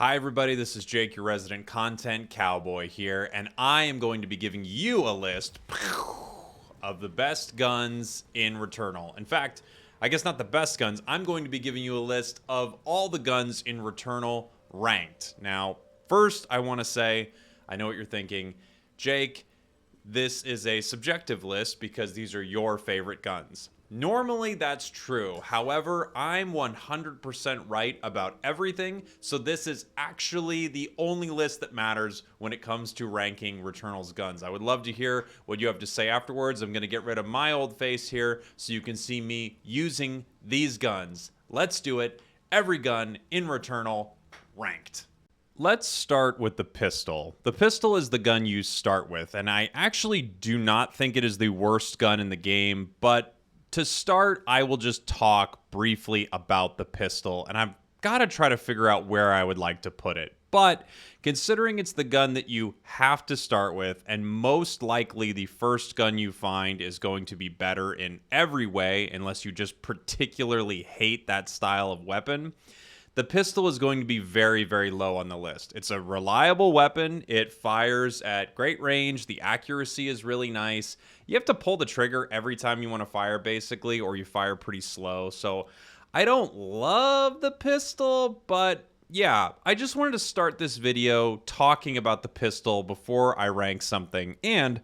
Hi everybody, this is Jake, your resident content cowboy here, and I am going to be giving you a list of the best guns in Returnal. In fact, I guess not the best guns, I'm going to be giving you a list of all the guns in Returnal ranked. Now, first I want to say, I know what you're thinking, Jake, this is a subjective list because these are your favorite guns. Normally, that's true. However, I'm 100% right about everything, so this is actually the only list that matters when it comes to ranking Returnal's guns. I would love to hear what you have to say afterwards. I'm going to get rid of my old face here so you can see me using these guns. Let's do it. Every gun in Returnal ranked. Let's start with the pistol. The pistol is the gun you start with, and I actually do not think it is the worst gun in the game, but to start, I will just talk briefly about the pistol, and I've got to try to figure out where I would like to put it. But considering it's the gun that you have to start with, and most likely the first gun you find is going to be better in every way, unless you just particularly hate that style of weapon, the pistol is going to be very, very low on the list. It's a reliable weapon. It fires at great range. The accuracy is really nice. You have to pull the trigger every time you want to fire, basically, or you fire pretty slow. So I don't love the pistol, but yeah, I just wanted to start this video talking about the pistol before I rank something. And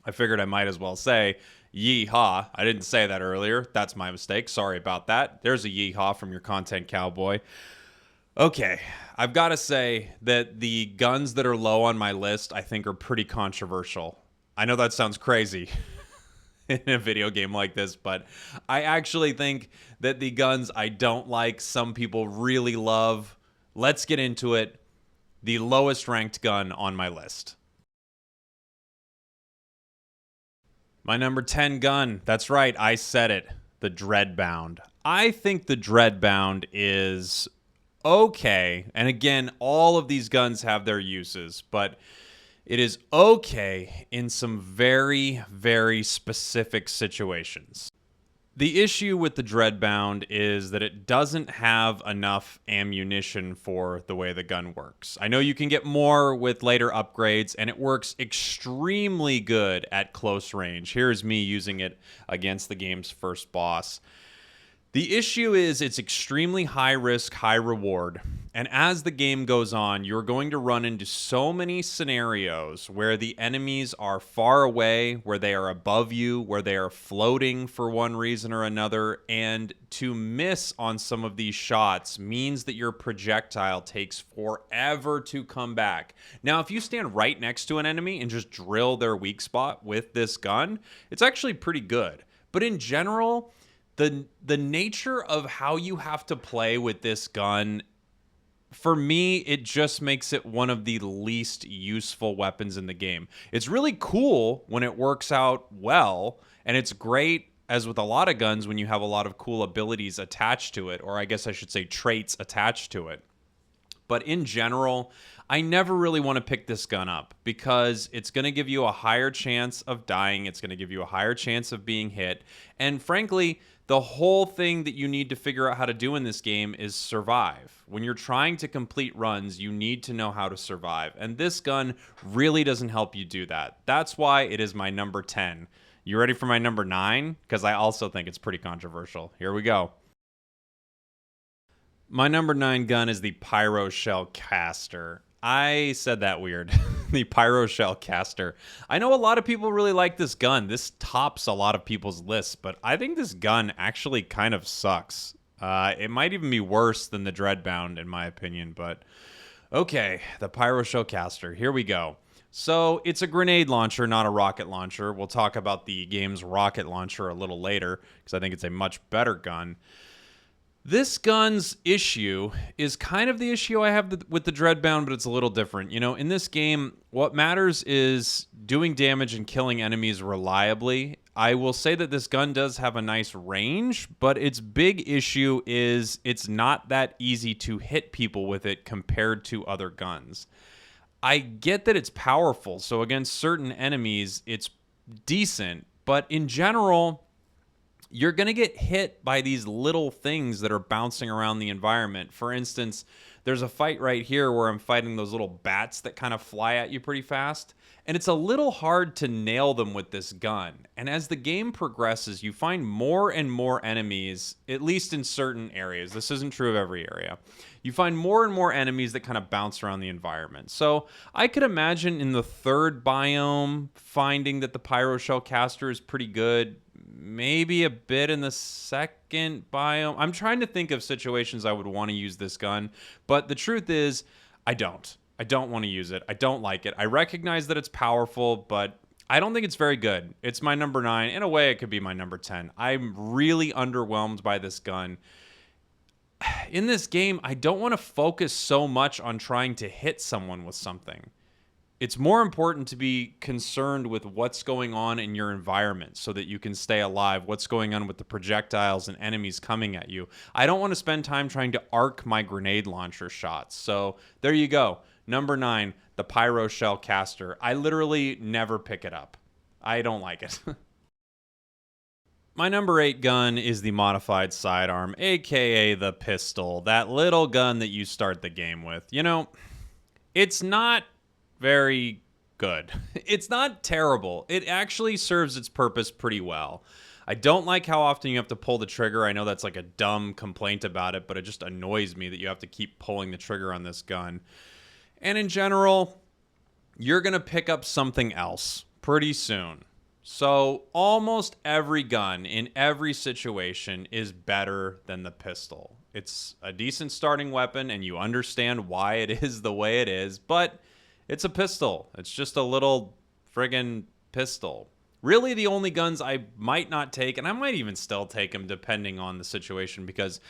I figured I might as well say, yeehaw. I didn't say that earlier. That's my mistake. Sorry about that. There's a yeehaw from your content cowboy. Okay, I've got to say that the guns that are low on my list I think are pretty controversial. I know that sounds crazy in a video game like this, but I actually think that the guns I don't like, some people really love. Let's get into it. The lowest ranked gun on my list. My number 10 gun, that's right, I said it, the Dreadbound. I think the Dreadbound is okay, and again, all of these guns have their uses, but it is okay in some very, very specific situations. The issue with the Dreadbound is that it doesn't have enough ammunition for the way the gun works. I know you can get more with later upgrades, and it works extremely good at close range. Here's me using it against the game's first boss. The issue is it's extremely high risk, high reward. And as the game goes on, you're going to run into so many scenarios where the enemies are far away, where they are above you, where they are floating for one reason or another. And to miss on some of these shots means that your projectile takes forever to come back. Now, if you stand right next to an enemy and just drill their weak spot with this gun, it's actually pretty good. But in general, the nature of how you have to play with this gun, for me, it just makes it one of the least useful weapons in the game. It's really cool when it works out well, and it's great, as with a lot of guns, when you have a lot of cool abilities attached to it, or I guess I should say traits attached to it. But in general, I never really want to pick this gun up because it's going to give you a higher chance of dying. It's going to give you a higher chance of being hit. And frankly, the whole thing that you need to figure out how to do in this game is survive. When you're trying to complete runs, you need to know how to survive. And this gun really doesn't help you do that. That's why it is my number 10. You ready for my number 9? Because I also think it's pretty controversial. Here we go. My number 9 gun is the Pyro Shell Caster. I said that weird. The Pyro Shell Caster. I know a lot of people really like this gun. This tops a lot of people's lists, but I think this gun actually kind of sucks. It might even be worse than the Dreadbound, in my opinion, but okay, the Pyro Shell Caster. Here we go. So it's a grenade launcher, not a rocket launcher. We'll talk about the game's rocket launcher a little later, because I think it's a much better gun. This gun's issue is kind of the issue I have with the Dreadbound, but it's a little different. You know, in this game, what matters is doing damage and killing enemies reliably. I will say that this gun does have a nice range, but its big issue is it's not that easy to hit people with it compared to other guns. I get that it's powerful, so against certain enemies, it's decent, but in general, you're going to get hit by these little things that are bouncing around the environment. For instance, There's a fight right here where I'm fighting those little bats that kind of fly at you pretty fast. And it's a little hard to nail them with this gun. And as the game progresses, you find more and more enemies, at least in certain areas. This isn't true of every area. You find more and more enemies that kind of bounce around the environment. So I could imagine in the third biome finding that the Pyro Shell Caster is pretty good. Maybe a bit in the second biome. I'm trying to think of situations I would want to use this gun. But the truth is, I don't. I don't want to use it. I don't like it. I recognize that it's powerful, but I don't think it's very good. It's my number 9. In a way, it could be my number 10. I'm really underwhelmed by this gun. In this game, I don't want to focus so much on trying to hit someone with something. It's more important to be concerned with what's going on in your environment so that you can stay alive, what's going on with the projectiles and enemies coming at you. I don't want to spend time trying to arc my grenade launcher shots. So there you go. Number 9, the Pyro Shell Caster. I literally never pick it up. I don't like it. My number 8 gun is the modified sidearm, aka the pistol. That little gun that you start the game with. You know, it's not very good. It's not terrible. It actually serves its purpose pretty well. I don't like how often you have to pull the trigger. I know that's like a dumb complaint about it, but it just annoys me that you have to keep pulling the trigger on this gun. And in general, you're going to pick up something else pretty soon. So almost every gun in every situation is better than the pistol. It's a decent starting weapon, and you understand why it is the way it is, but it's a pistol. It's just a little friggin' pistol. Really, the only guns I might not take, and I might even still take them depending on the situation, because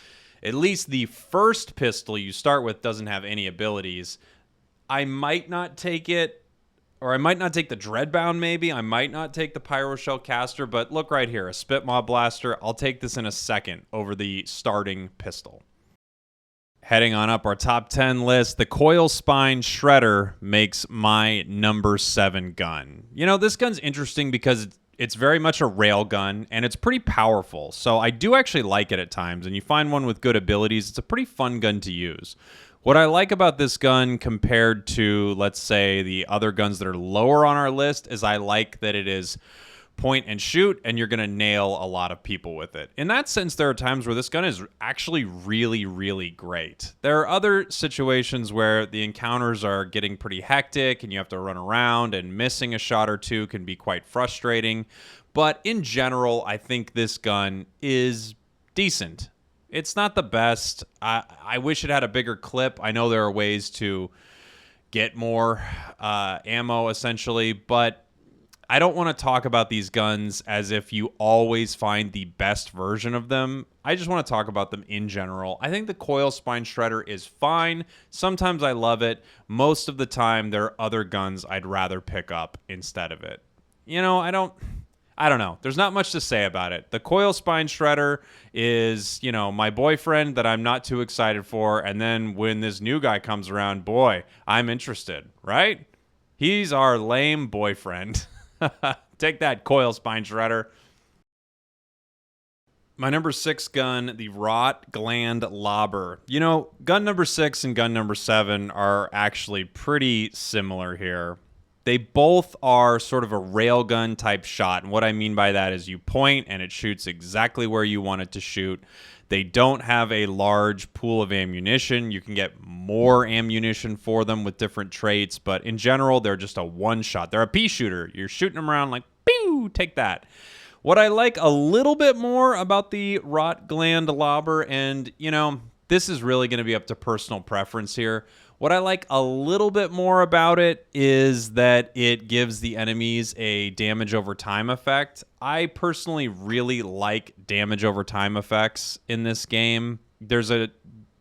at least the first pistol you start with doesn't have any abilities. I might not take it, or I might not take the Dreadbound maybe. I might not take the Pyro Shell Caster, but look right here, a Spit Mob Blaster. I'll take this in a second over the starting pistol. Heading on up our top 10 list, the Coil Spine Shredder makes my number 7 gun. You know, this gun's interesting because it's very much a rail gun, and it's pretty powerful. So I do actually like it at times, and you find one with good abilities, it's a pretty fun gun to use. What I like about this gun compared to, let's say, the other guns that are lower on our list is I like that it is point and shoot, and you're going to nail a lot of people with it. In that sense, there are times where this gun is actually really, really great. There are other situations where the encounters are getting pretty hectic, and you have to run around, and missing a shot or two can be quite frustrating. But in general, I think this gun is decent. It's not the best. I wish it had a bigger clip. I know there are ways to get more ammo, essentially, but I don't want to talk about these guns as if you always find the best version of them. I just want to talk about them in general. I think the Coil Spine Shredder is fine. Sometimes I love it. Most of the time, there are other guns I'd rather pick up instead of it. You know, I don't know. There's not much to say about it. The Coil Spine Shredder is, you know, my boyfriend that I'm not too excited for. And then when this new guy comes around, boy, I'm interested, right? He's our lame boyfriend. Take that, Coil Spine Shredder. My number 6 gun, the Rockland Lobber. You know, gun number 6 and gun number 7 are actually pretty similar here. They both are sort of a railgun type shot. And what I mean by that is you point and it shoots exactly where you want it to shoot. They don't have a large pool of ammunition. You can get more ammunition for them with different traits. But in general, they're just a one-shot. They're a pea shooter. You're shooting them around like, pew, take that. What I like a little bit more about the Rockland Lobber, and, you know, this is really going to be up to personal preference here. What I like a little bit more about it is that it gives the enemies a damage over time effect. I personally really like damage over time effects in this game. There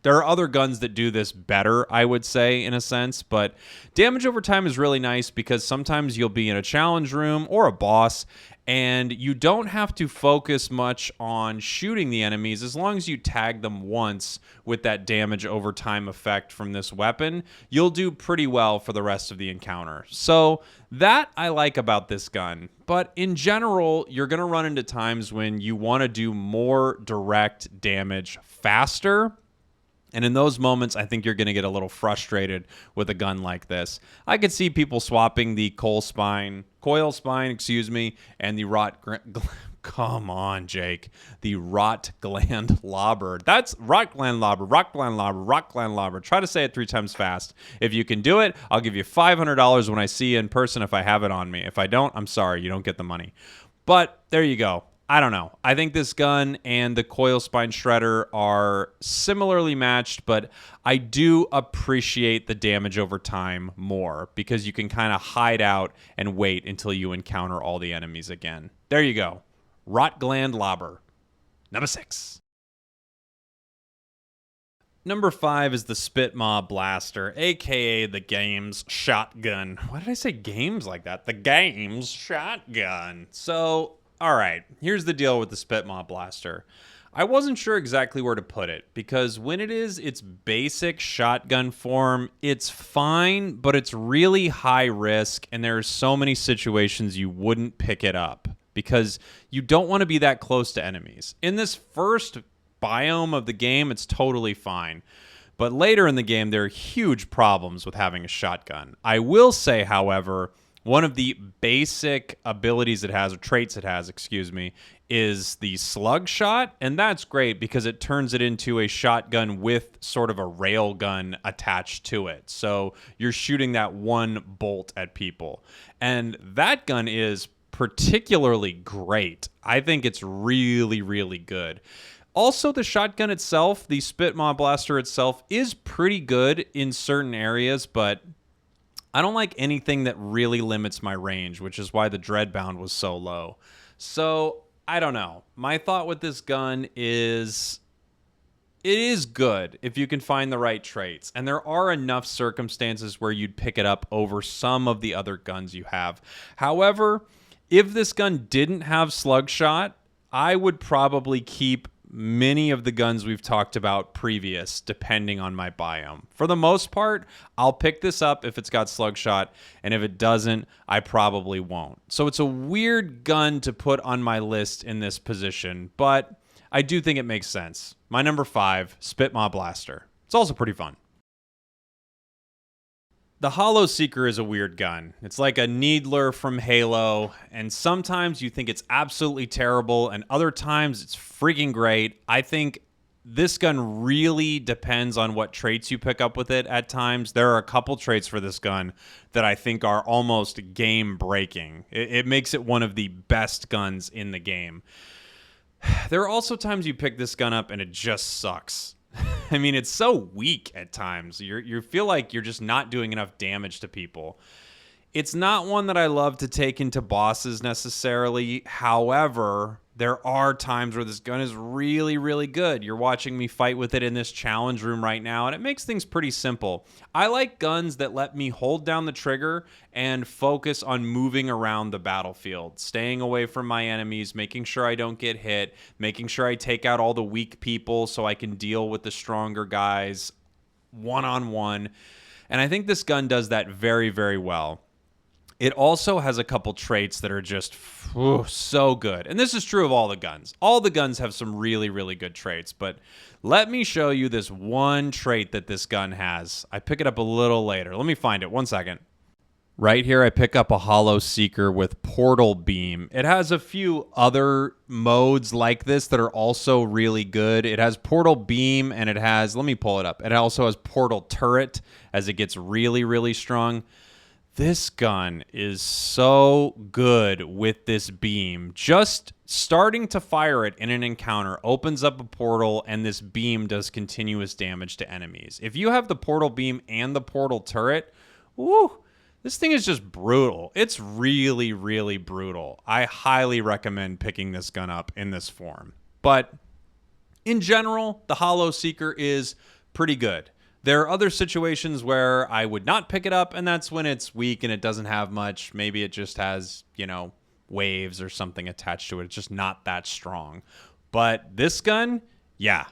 are other guns that do this better, I would say, in a sense, but damage over time is really nice because sometimes you'll be in a challenge room or a boss, and you don't have to focus much on shooting the enemies. As long as you tag them once with that damage over time effect from this weapon, you'll do pretty well for the rest of the encounter. So that I like about this gun. But in general, you're going to run into times when you want to do more direct damage faster. And in those moments, I think you're going to get a little frustrated with a gun like this. I could see people swapping the coil spine, and the come on, Jake. The Rockland Lobber. That's Rockland Lobber, Rockland Lobber, Rockland Lobber. Try to say it 3 times fast. If you can do it, I'll give you $500 when I see you in person if I have it on me. If I don't, I'm sorry. You don't get the money. But there you go. I don't know. I think this gun and the Coil Spine Shredder are similarly matched, but I do appreciate the damage over time more because you can kind of hide out and wait until you encounter all the enemies again. There you go. Rockland Lobber. Number 6. Number 5 is the Spitmaw Blaster, aka the game's shotgun. Why did I say games like that? The game's shotgun. So, alright, here's the deal with the Spitmaw Blaster. I wasn't sure exactly where to put it, because when it is its basic shotgun form, it's fine, but it's really high risk, and there are so many situations you wouldn't pick it up, because you don't want to be that close to enemies. In this first biome of the game, it's totally fine. But later in the game, there are huge problems with having a shotgun. I will say, however, one of the basic abilities it has, or traits it has, is the slug shot. And that's great because it turns it into a shotgun with sort of a rail gun attached to it. So you're shooting that one bolt at people. And that gun is particularly great. I think it's really, really good. Also, the shotgun itself, the Spitmaw Blaster itself, is pretty good in certain areas, but I don't like anything that really limits my range, which is why the Dreadbound was so low. So, I don't know. My thought with this gun is it is good if you can find the right traits, and there are enough circumstances where you'd pick it up over some of the other guns you have. However, if this gun didn't have slug shot, I would probably keep many of the guns we've talked about previous, depending on my biome. For the most part, I'll pick this up if it's got slug shot, and if it doesn't, I probably won't. So it's a weird gun to put on my list in this position, but I do think it makes sense. My number 5, Spitmaw Blaster. It's also pretty fun. The Hollowseeker is a weird gun. It's like a Needler from Halo, and sometimes you think it's absolutely terrible, and other times it's freaking great. I think this gun really depends on what traits you pick up with it at times. There are a couple traits for this gun that I think are almost game-breaking. It makes it one of the best guns in the game. There are also times you pick this gun up and it just sucks. I mean, it's so weak at times. You feel like you're just not doing enough damage to people. It's not one that I love to take into bosses necessarily. However, there are times where this gun is really, really good. You're watching me fight with it in this challenge room right now, and it makes things pretty simple. I like guns that let me hold down the trigger and focus on moving around the battlefield, staying away from my enemies, making sure I don't get hit, making sure I take out all the weak people so I can deal with the stronger guys one-on-one. And I think this gun does that very, very well. It also has a couple traits that are just so good. And this is true of all the guns. All the guns have some really, really good traits. But let me show you this one trait that this gun has. I pick it up a little later. Let me find it. 1 second. Right here, I pick up a Hollowseeker with Portal Beam. It has a few other modes like this that are also really good. It has Portal Beam, and it has, let me pull it up. It also has Portal Turret as it gets really, really strong. This gun is so good with this beam. Just starting to fire it in an encounter opens up a portal, and this beam does continuous damage to enemies. If you have the portal beam and the portal turret, woo, this thing is just brutal. It's really, really brutal. I highly recommend picking this gun up in this form. But in general, the Hollowseeker is pretty good. There are other situations where I would not pick it up, and that's when it's weak and it doesn't have much. Maybe it just has, waves or something attached to it. It's just not that strong. But this gun, yeah,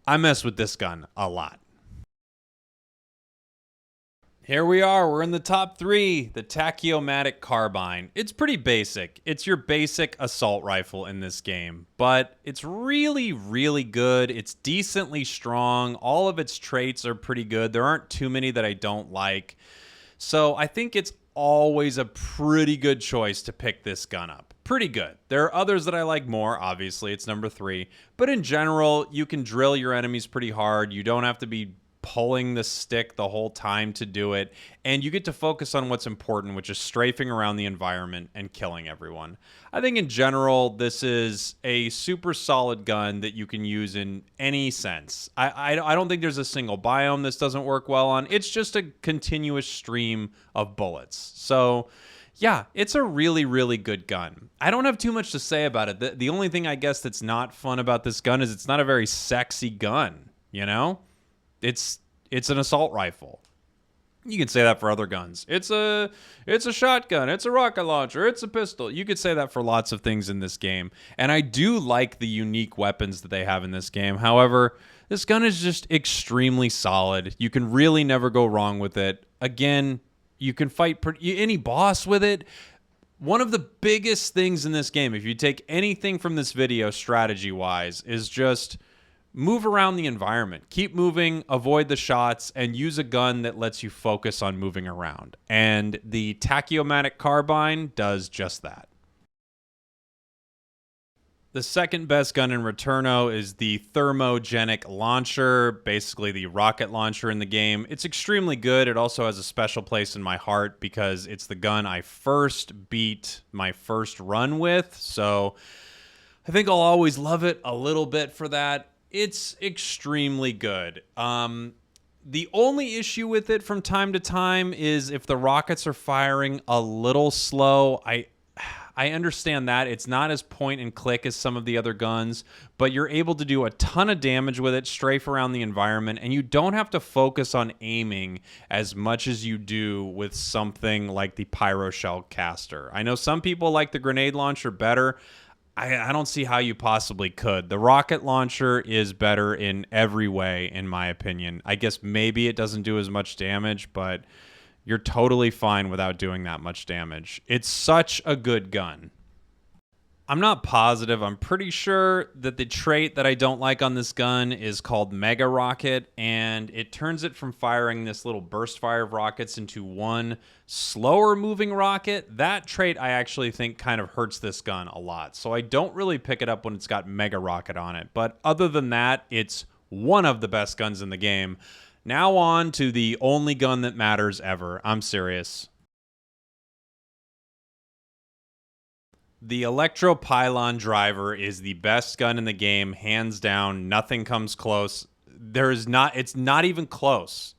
I mess with this gun a lot. Here we are. We're in the top 3. The Tachyomatic carbine. It's pretty basic. It's your basic assault rifle in this game, but it's really, really good. It's decently strong. All of its traits are pretty good. There aren't too many that I don't like. So I think it's always a pretty good choice to pick this gun up. Pretty good. There are others that I like more. Obviously, it's number 3. But in general, you can drill your enemies pretty hard. You don't have to be pulling the stick the whole time to do it, and you get to focus on what's important, which is strafing around the environment and killing everyone. I think in general, this is a super solid gun that you can use in any sense. I don't think there's a single biome this doesn't work well on. It's just a continuous stream of bullets. So yeah, it's a really, really good gun. I don't have too much to say about it. The only thing I guess that's not fun about this gun is it's not a very sexy gun, you know? It's an assault rifle. You can say that for other guns. It's a shotgun. It's a rocket launcher. It's a pistol. You could say that for lots of things in this game. And I do like the unique weapons that they have in this game. However, this gun is just extremely solid. You can really never go wrong with it. Again, you can fight any boss with it. One of the biggest things in this game, if you take anything from this video strategy-wise, is just move around the environment. Keep moving, avoid the shots, and use a gun that lets you focus on moving around. And the Tachyomatic carbine does just that. The second best gun in Returnal is the Thermogenic Launcher, basically the rocket launcher in the game. It's extremely good. It also has a special place in my heart because it's the gun I first beat my first run with. So I think I'll always love it a little bit for that. It's extremely good. The only issue with it from time to time is if the rockets are firing a little slow. I understand that. It's not as point and click as some of the other guns, but you're able to do a ton of damage with it, strafe around the environment, and you don't have to focus on aiming as much as you do with something like the Pyro shell caster. I know some people like the grenade launcher better. I don't see how you possibly could. The rocket launcher is better in every way, in my opinion. I guess maybe it doesn't do as much damage, but you're totally fine without doing that much damage. It's such a good gun. I'm not positive. I'm pretty sure that the trait that I don't like on this gun is called Mega Rocket, and it turns it from firing this little burst fire of rockets into one slower moving rocket. That trait I actually think kind of hurts this gun a lot, so I don't really pick it up when it's got Mega Rocket on it. But other than that, it's one of the best guns in the game. Now on to the only gun that matters ever. I'm serious. The Electro Pylon driver is the best gun in the game, hands down. Nothing comes close. It's not even close.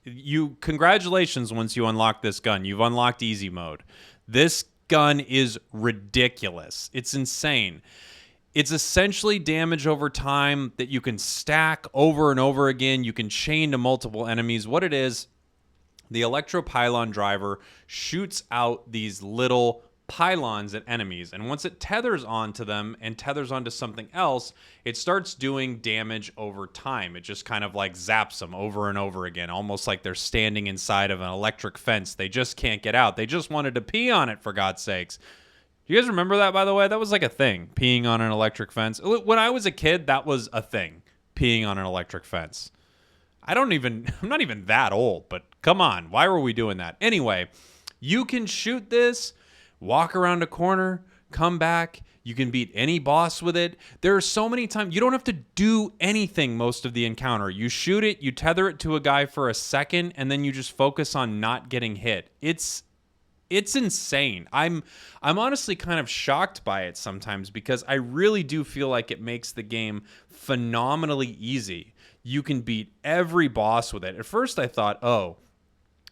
Congratulations once you unlock this gun. You've unlocked easy mode. This gun is ridiculous. It's insane. It's essentially damage over time that you can stack over and over again. You can chain to multiple enemies. What it is, the Electro Pylon driver shoots out these little pylons at enemies, and once it tethers onto them and tethers onto something else, it starts doing damage over time. It just kind of like zaps them over and over again, almost like they're standing inside of an electric fence. They just can't get out. They just wanted to pee on it, for God's sakes. Do you guys remember that, by the way? That was like a thing, peeing on an electric fence. When I was a kid, that was a thing, peeing on an electric fence. I'm not even that old, but come on, why were we doing that? Anyway, you can shoot this, walk around a corner, come back. You can beat any boss with it. There are so many times you don't have to do anything most of the encounter. You shoot it, you tether it to a guy for a second, and then you just focus on not getting hit. It's insane. I'm honestly kind of shocked by it sometimes because I really do feel like it makes the game phenomenally easy. You can beat every boss with it. At first I thought, oh,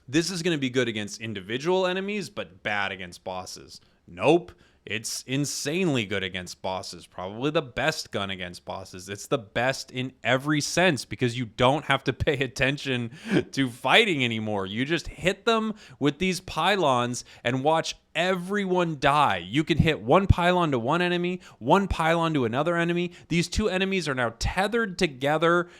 this is going to be good against individual enemies, but bad against bosses. Nope. It's insanely good against bosses. Probably the best gun against bosses. It's the best in every sense because you don't have to pay attention to fighting anymore. You just hit them with these pylons and watch everyone die. You can hit one pylon to one enemy, one pylon to another enemy. These two enemies are now tethered together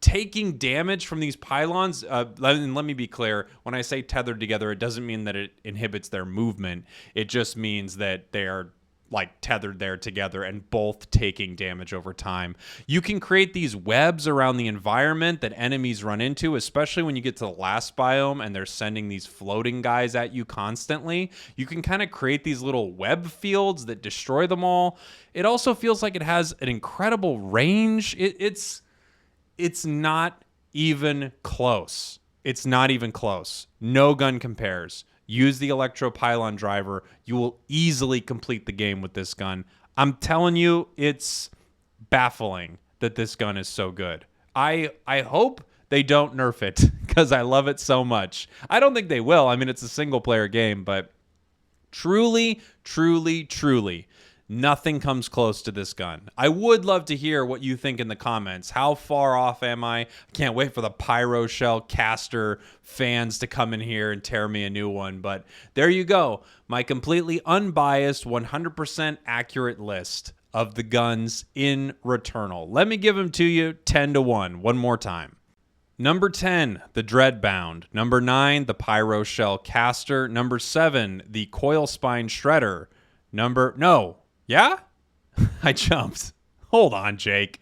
taking damage from these pylons, let me be clear. When I say tethered together, it doesn't mean that it inhibits their movement. It just means that they are like tethered there together and both taking damage over time. You can create these webs around the environment that enemies run into, especially when you get to the last biome and they're sending these floating guys at you constantly. You can kind of create these little web fields that destroy them all. It also feels like it has an incredible range. It's not even close. It's not even close. No gun compares. Use the Electro Pylon driver. You will easily complete the game with this gun. I'm telling you, it's baffling that this gun is so good. I hope they don't nerf it because I love it so much. I don't think they will. I mean, it's a single-player game, but truly, truly, truly, nothing comes close to this gun. I would love to hear what you think in the comments. How far off am I? I can't wait for the Pyro Shell caster fans to come in here and tear me a new one. But there you go. My completely unbiased, 100% accurate list of the guns in Returnal. Let me give them to you 10-1 one more time. Number 10, the Dreadbound. Number 9, the Pyro Shell caster. Number 7, the Coil Spine Shredder. Yeah? I jumped. Hold on, Jake.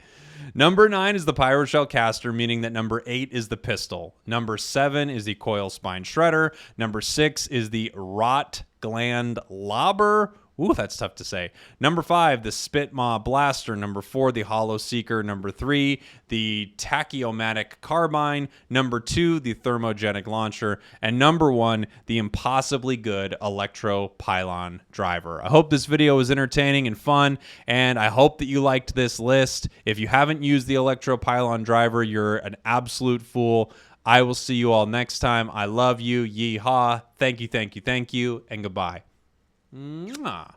Number 9 is the Pyro Shell caster, meaning that number 8 is the pistol. Number 7 is the Coil Spine Shredder. Number 6 is the Rockland Lobber. Ooh, that's tough to say. Number 5, the Spitmaw Blaster. Number 4, the Hollowseeker. Number 3, the Tachyomatic Carbine. Number 2, the Thermogenic Launcher. And number 1, the impossibly good Electro Pylon driver. I hope this video was entertaining and fun, and I hope that you liked this list. If you haven't used the Electro Pylon driver, you're an absolute fool. I will see you all next time. I love you. Yeehaw. Thank you, thank you, thank you, and goodbye. Mwah.